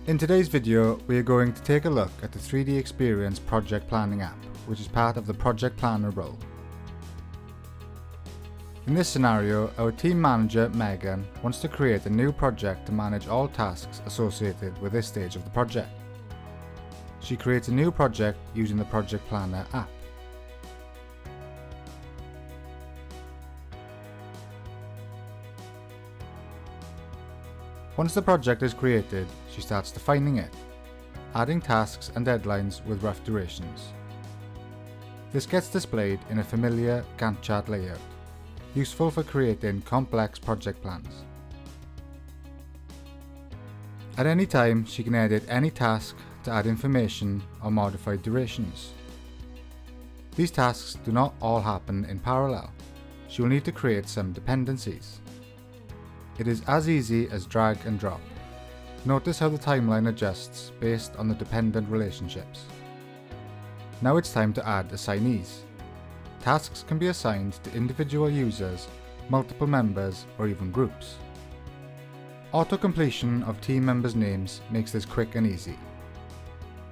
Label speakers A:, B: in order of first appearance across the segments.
A: In today's video, we are going to take a look at the 3DEXPERIENCE project planning app, which is part of the project planner role. In this scenario, our team manager, Megan, wants to create a new project to manage all tasks associated with this stage of the project. She creates a new project using the project planner app. Once the project is created, she starts defining it, adding tasks and deadlines with rough durations. This gets displayed in a familiar Gantt chart layout, useful for creating complex project plans. At any time, she can edit any task to add information or modify durations. These tasks do not all happen in parallel. She will need to create some dependencies. It is as easy as drag and drop. Notice how the timeline adjusts based on the dependent relationships. Now it's time to add assignees. Tasks can be assigned to individual users, multiple members, or even groups. Auto-completion of team members' names makes this quick and easy.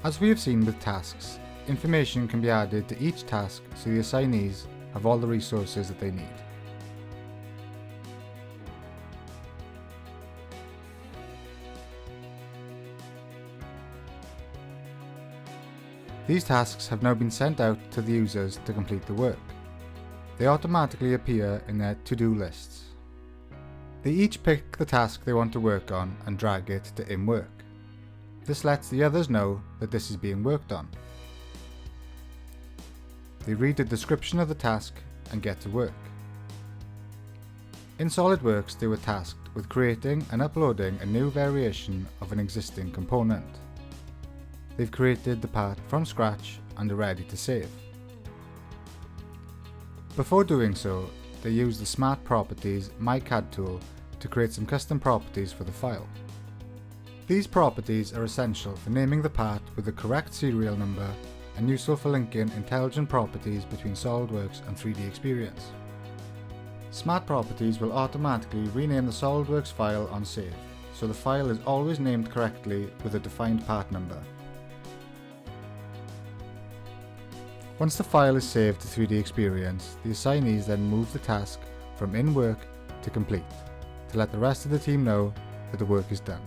A: As we have seen with tasks, information can be added to each task so the assignees have all the resources that they need. These tasks have now been sent out to the users to complete the work. They automatically appear in their to-do lists. They each pick the task they want to work on and drag it to in work. This lets the others know that this is being worked on. They read the description of the task and get to work. In SOLIDWORKS, they were tasked with creating and uploading a new variation of an existing component. They've created the part from scratch and are ready to save. Before doing so, they use the Smart Properties My CAD tool to create some custom properties for the file. These properties are essential for naming the part with the correct serial number and useful for linking intelligent properties between SOLIDWORKS and 3DEXPERIENCE. Smart Properties will automatically rename the SOLIDWORKS file on save, so the file is always named correctly with a defined part number. Once the file is saved to 3DEXPERIENCE, the assignees then move the task from in work to complete, to let the rest of the team know that the work is done.